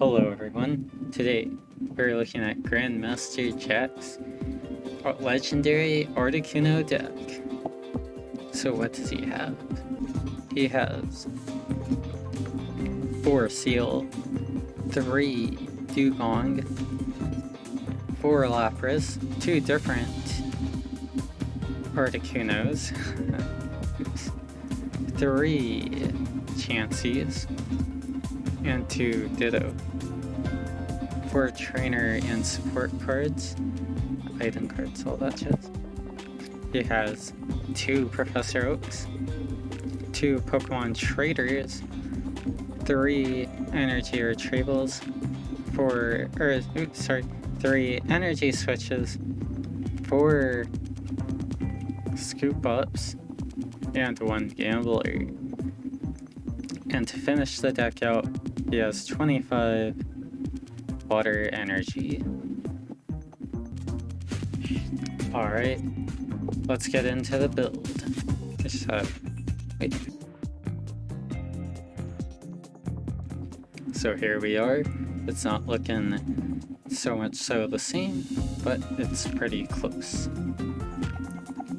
Hello everyone, today we're looking at GrandMaster Jack's legendary Articuno deck. So what does he have? He has 4 Seel, 3 Dewgong, 4 Lapras, 2 different Articunos, 3 Chanseys, and 2 Ditto. 4 trainer and support cards, item cards, all that shit. He has 2 Professor Oaks, 2 Pokemon Traders, 3 Energy Retrievals, 3 Energy Switches, 4 Scoop Ups, and 1 Gambler. And to finish the deck out, he has 25 water energy. Alright, let's get into the build. Wait. So here we are. It's not looking so much so the same, but it's pretty close.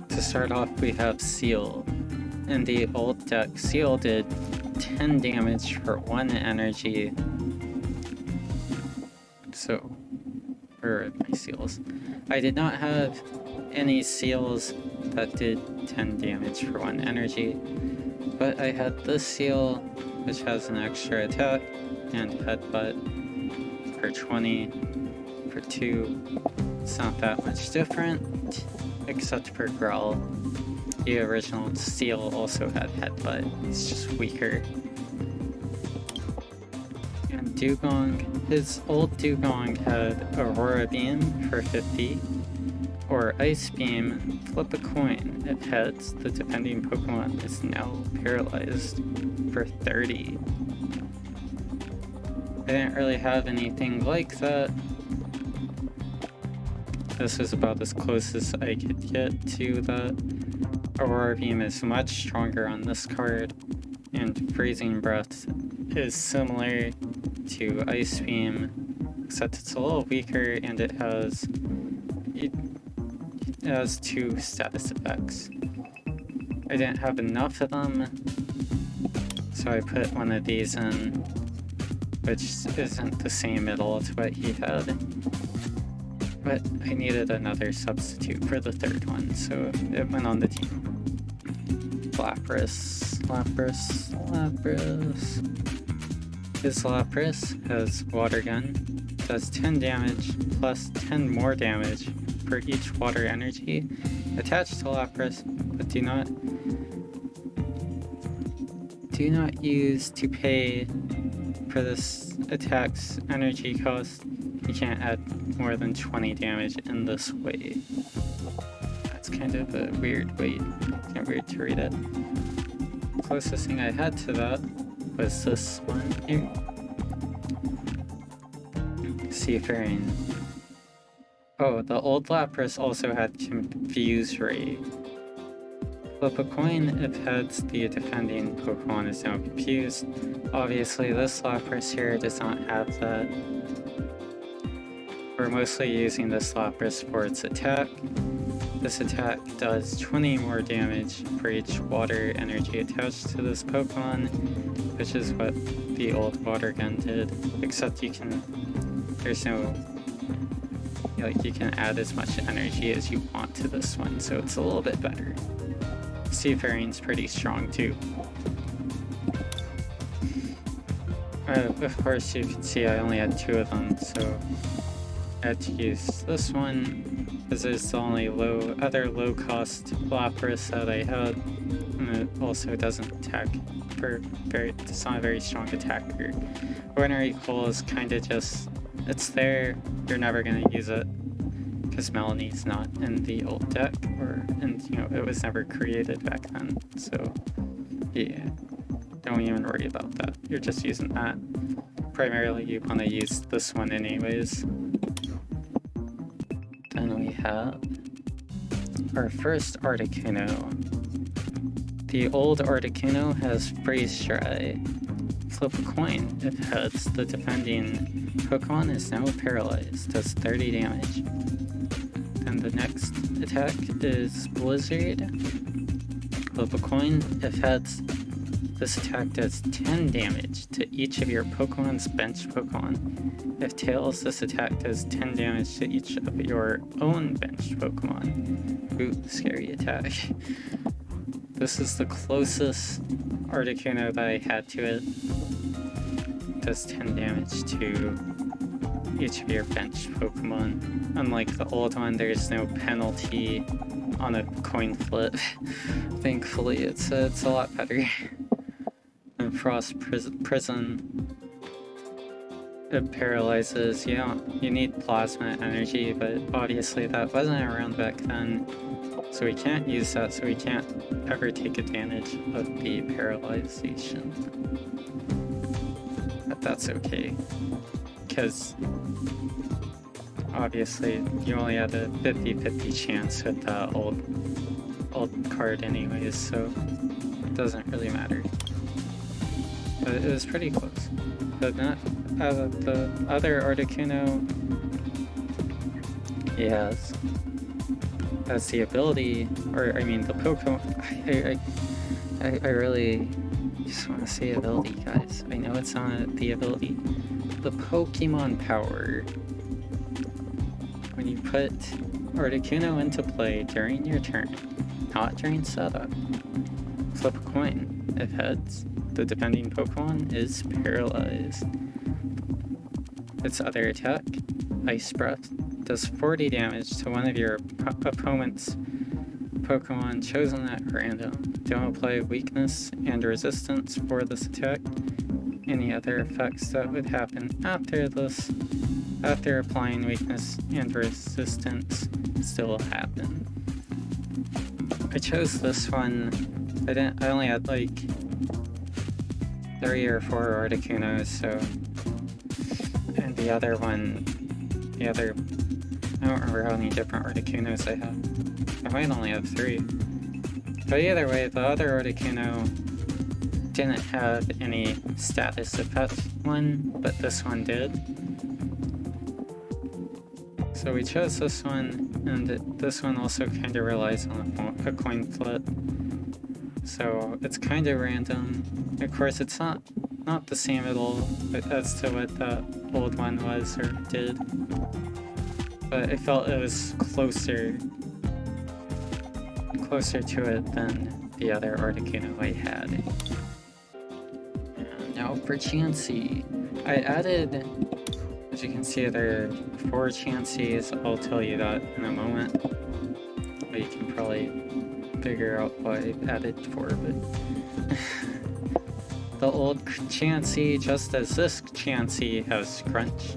To start off, we have Seel. In the old deck, Seel did 10 damage for 1 energy. So, where are my Seals? I did not have any Seals that did 10 damage for 1 energy, but I had this Seel, which has an extra attack and headbutt for 20 for 2. It's not that much different, except for Growl. The original Seel also had headbutt, it's just weaker. And Dewgong, his old Dewgong had Aurora Beam for 50, or Ice Beam, flip a coin. If heads, the defending Pokemon is now paralyzed for 30. I didn't really have anything like that. This was about as close as I could get to that. Aurora Beam is much stronger on this card, and Freezing Breath is similar to Ice Beam, except it's a little weaker and it has 2 status effects. I didn't have enough of them, so I put one of these in, which isn't the same at all to what he had. But I needed another substitute for the third one, so it went on the team. Lapras. His Lapras has Water Gun, does 10 damage plus 10 more damage for each water energy attached to Lapras, but do not use to pay for this attack's energy cost. You can't add more than 20 damage in this way. That's kind of a weird way, kind of weird to read it. The closest thing I had to that was this one here. Seafaring. Oh, the old Lapras also had Confuse Ray. Flip a coin. If heads, the defending Pokemon is now confused. Obviously, this Lapras here does not have that. We're mostly using this Lapras for its attack. This attack does 20 more damage for each water energy attached to this Pokemon, which is what the old Water Gun did, except you can add as much energy as you want to this one, so it's a little bit better. Seafaring's pretty strong too. Of course, you can see I only had 2 of them, so I had to use this one because it's the only other low-cost Lapras that I had, and it also doesn't attack it's not a very strong attacker. Ordinary Coal is kind of just, it's there, you're never going to use it because Melanie's not in the old deck, it was never created back then, so yeah, don't even worry about that. You're just using that. Primarily you want to use this one anyways. Then we have our first Articuno. The old Articuno has Freeze Dry. Flip a coin. If heads, the defending Pokemon is now paralyzed, does 30 damage. Then the next attack is Blizzard. Flip a coin. If heads, this attack does 10 damage to each of your Pokemon's bench Pokemon. If tails, this attack does 10 damage to each of your own bench Pokemon. Ooh, scary attack. This is the closest Articuno that I had to it. Does 10 damage to each of your bench Pokemon. Unlike the old one, there's no penalty on a coin flip. Thankfully, it's a lot better. And Frost Prison, it paralyzes. You need plasma energy, but obviously that wasn't around back then, so we can't use that, so we can't ever take advantage of the paralyzation. But that's okay, because obviously you only had a 50-50 chance with that old card anyways, so it doesn't really matter. But it was pretty close. But not the other Articuno, yes, has the ability, or I mean the Pokemon. I really just want to say ability, guys. I know it's not the ability. The Pokemon power. When you put Articuno into play during your turn, not during setup, flip a coin. If heads, the defending Pokemon is paralyzed. Its other attack, Ice Breath, does 40 damage to one of your opponent's Pokemon chosen at random. Don't apply weakness and resistance for this attack. Any other effects that would happen after this, after applying weakness and resistance, still happen. I chose this one. I only had like 3 or 4 Articunos, so, and the other one, I don't remember how many different Articunos I have. I might only have 3. But either way, the other Articuno didn't have any status effect one, but this one did. So we chose this one, and this one also kind of relies on a coin flip. So it's kind of random. Of course, it's not the same at all as to what the old one was or did. But I felt it was closer to it than the other Articuno I had. And now for Chansey. I added, as you can see, there are 4 Chanseys. I'll tell you that in a moment. But you can probably figure out why I added 4, but the old Chansey, just as this Chansey, has Crunch.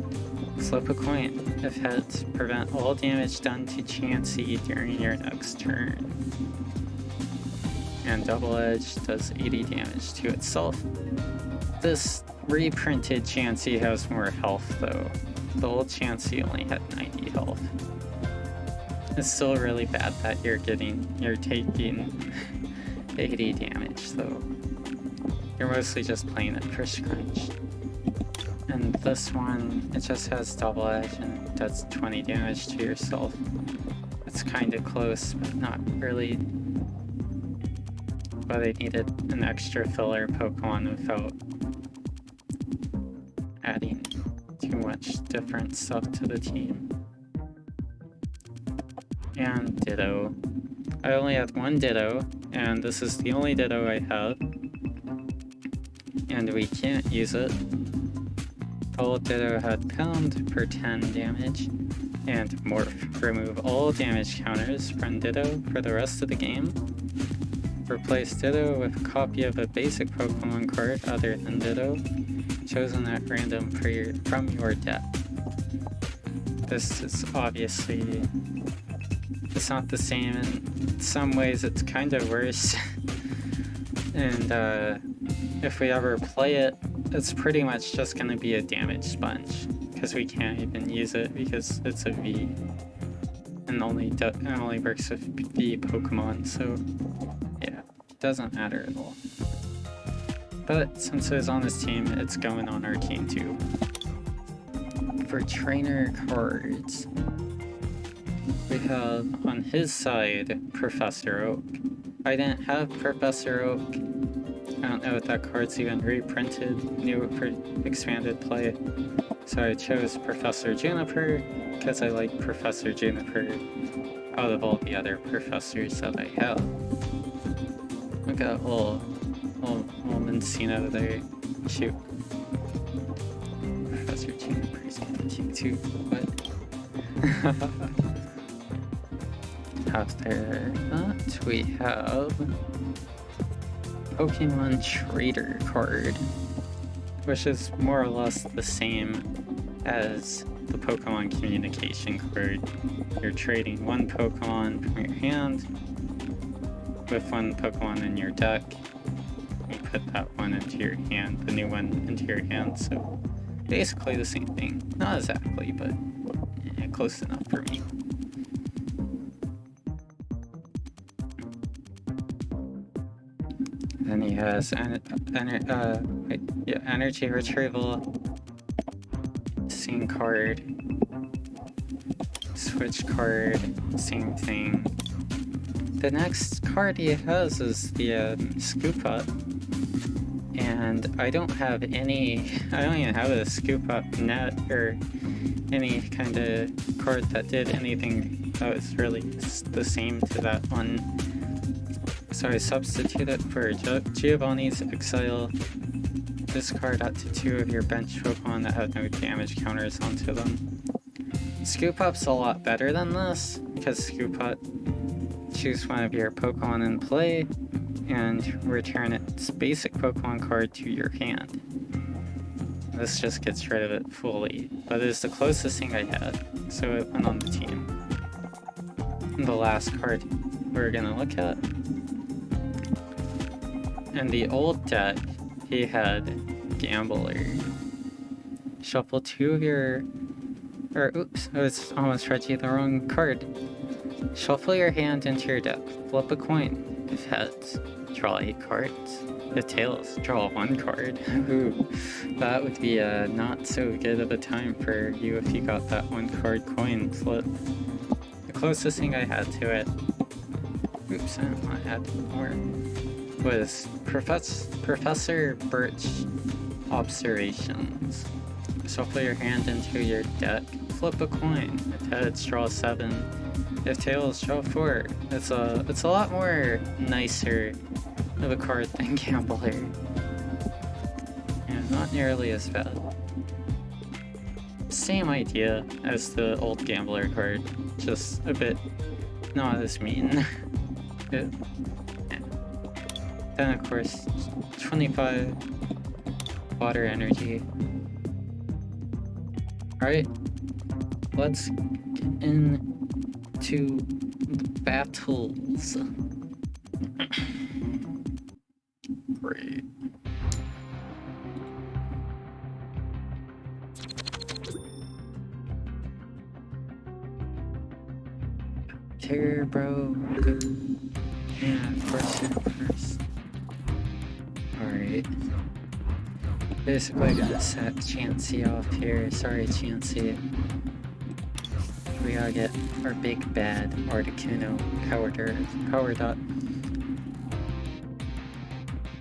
Flip a coin. If heads, prevent all damage done to Chansey during your next turn. And Double Edge does 80 damage to itself. This reprinted Chansey has more health though. The old Chansey only had 90 health. It's still really bad that you're taking 80 damage though. You're mostly just playing it for Scrunch. And this one, it just has Double Edge and does 20 damage to yourself. It's kinda close, but not really. But I needed an extra filler Pokemon without adding too much different stuff to the team. And Ditto. I only had 1 Ditto, and this is the only Ditto I have. And we can't use it. The old Ditto had Pound for 10 damage, and Morph. Remove all damage counters from Ditto for the rest of the game. Replace Ditto with a copy of a basic Pokemon card other than Ditto, chosen at random from your deck. This is obviously, it's not the same. In some ways it's kind of worse. And if we ever play it, it's pretty much just going to be a damage sponge, because we can't even use it because it's a V, and only works with V Pokemon, so yeah, it doesn't matter at all. But since it was on this team, it's going on our team too. For trainer cards, we have on his side Professor Oak. I didn't have Professor Oak. I don't know if that card's even reprinted, new for expanded play. So I chose Professor Juniper because I like Professor Juniper out of all the other professors that I have. Look at that little Mencino there. Shoot. Professor Juniper's gonna take two, but after that we have Pokemon Trader card, which is more or less the same as the Pokemon Communication card. You're trading one Pokemon from your hand with one Pokemon in your deck. You put that one into your hand, the new one into your hand, so basically the same thing. Not exactly, but yeah, close enough for me. Then he has Energy Retrieval, same card, Switch card, same thing. The next card he has is the Scoop Up, and I don't even have a Scoop Up net or any kind of card that did anything that was really the same to that one. So I substituted for Giovanni's Exile. Discard up to 2 of your bench Pokemon that have no damage counters onto them. Scoop Up's a lot better than this, because Scoop Up, choose one of your Pokemon in play, and return its basic Pokemon card to your hand. This just gets rid of it fully, but it's the closest thing I had, so it went on the team. And the last card we're gonna look at. In the old deck, he had Gambler. Shuffle 2 of your... oops, I was almost read you the wrong card. Shuffle your hand into your deck. Flip a coin. If heads, draw 8 cards. If tails, draw 1 card. Ooh, that would be not so good of a time for you if you got that 1 card coin flip. The closest thing I had to it... Oops, I don't want to add more. Was Professor Birch Observations. Shuffle your hand into your deck, flip a coin. If heads, draw 7. If tails, draw 4. It's a lot more nicer of a card than Gambler. Yeah, not nearly as bad. Same idea as the old Gambler card, just a bit not as mean. Then of course, 25 water energy. Alright, let's get into the battles. Great. Turbo. Yeah, of course you're first. Alright. Basically gonna set Chansey off here. Sorry, Chansey. We gotta get our big bad Articuno powered up.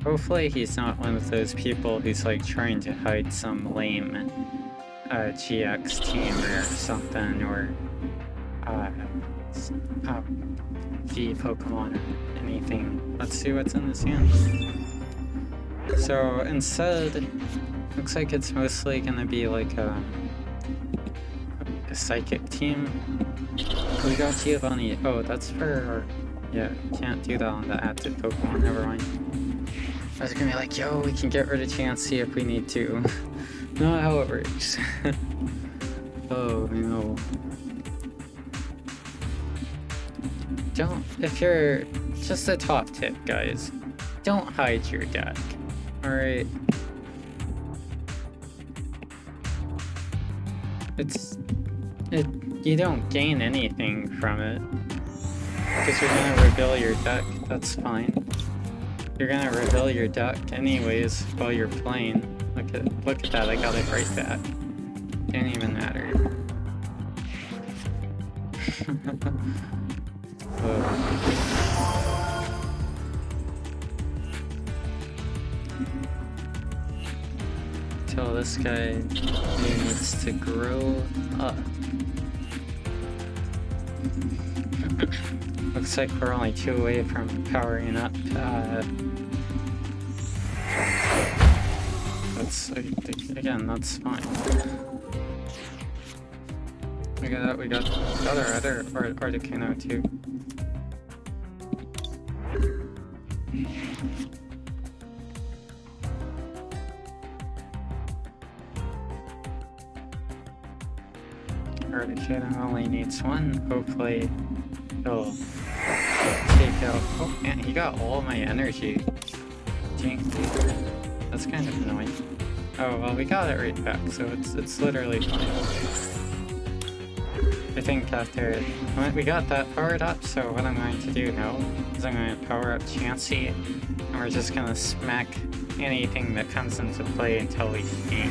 Hopefully he's not one of those people who's like trying to hide some lame GX team or something, or V Pokemon or anything. Let's see what's in this hand. So instead, looks like it's mostly gonna be like a psychic team. We got Giovanni. Oh, that's for... yeah, can't do that on the active Pokemon, never mind. I was gonna be like, yo, we can get rid of Chansey if we need to. Not how it works. Oh, no. If you're... just a top tip, guys. Don't hide your deck. Alright. You don't gain anything from it. Because you're gonna reveal your deck, that's fine. you're gonna reveal your deck anyways while you're playing. Look at that, I got it right back. Didn't even matter. Tell this guy he needs to grow up. Looks like we're only 2 away from powering up. That's again, that's fine. We got our other Articuno too. Articuno only needs one. Hopefully he'll take out. Oh man, he got all my energy. Dang, that's kind of annoying. Oh well, we got it right back, so it's literally fine. I think after we got that powered up, so what I'm going to do now is I'm going to power up Chansey, and we're just going to smack anything that comes into play until we gain.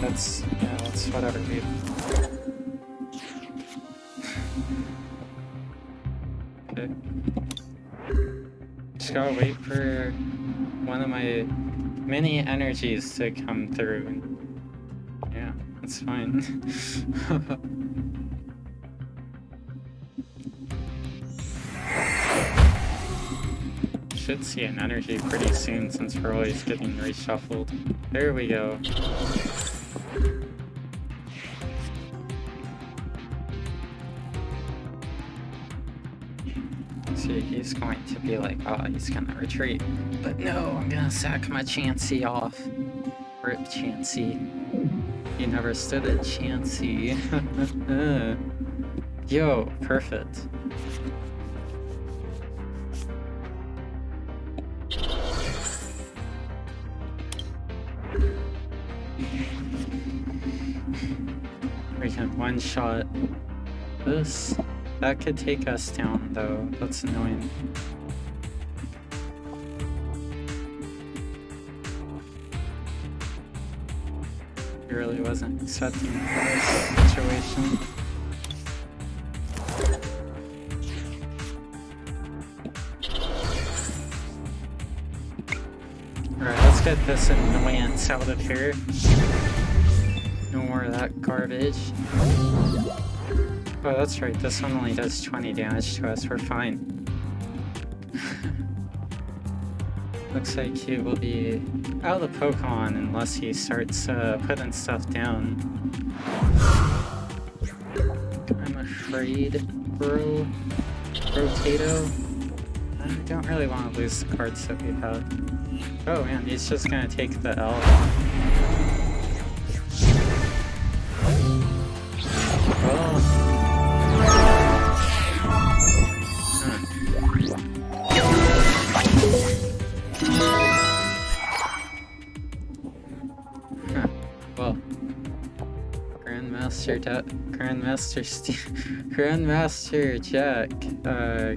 That's whatever, dude. Okay. Just gotta wait for one of my mini energies to come through. Yeah, that's fine. Should see an energy pretty soon since we're always getting reshuffled. There we go. See, he's going to be like, oh, he's gonna retreat. But no, I'm gonna sack my Chansey off. Rip Chansey. You never stood a Chansey. Yo, perfect. We can one-shot this. That could take us down, though. That's annoying. I really wasn't expecting this situation. Alright, let's get this annoyance out of here. No more of that garbage. Oh, that's right, this one only does 20 damage to us, we're fine. Looks like he will be out of Pokemon unless he starts putting stuff down. I'm afraid, bro. Rotato. I don't really want to lose the cards that we have. Oh man, he's just gonna take the L. Oh. Well, Grandmaster Jack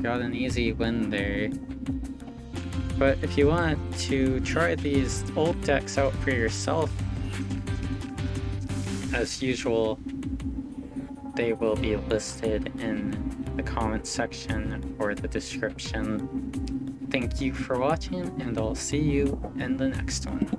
got an easy win there. But if you want to try these old decks out for yourself, as usual, they will be listed in the comment section or the description. Thank you for watching, and I'll see you in the next one.